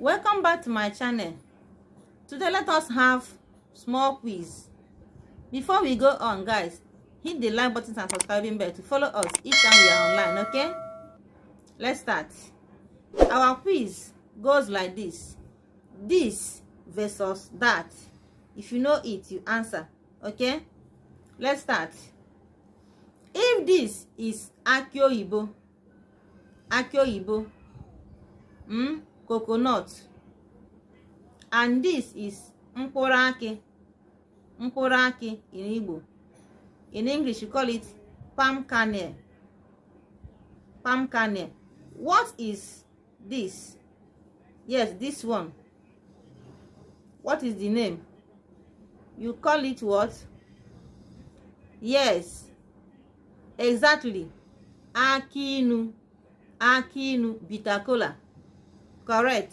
Welcome back to my channel. Today let us have small quiz. Before we go on, guys, hit the like button and subscribing bell to follow us each time we are online, okay? Let's start. Our quiz goes like this. This versus that. If you know it, you answer, okay? Let's start. If this is aki oyibo, coconut, and this is mkpụrụ aki in Igbo. In English, you call it palm kernel. What is this? Yes, this one. What is the name? You call it what? Yes, exactly. Aki inu, bitter kola. Correct.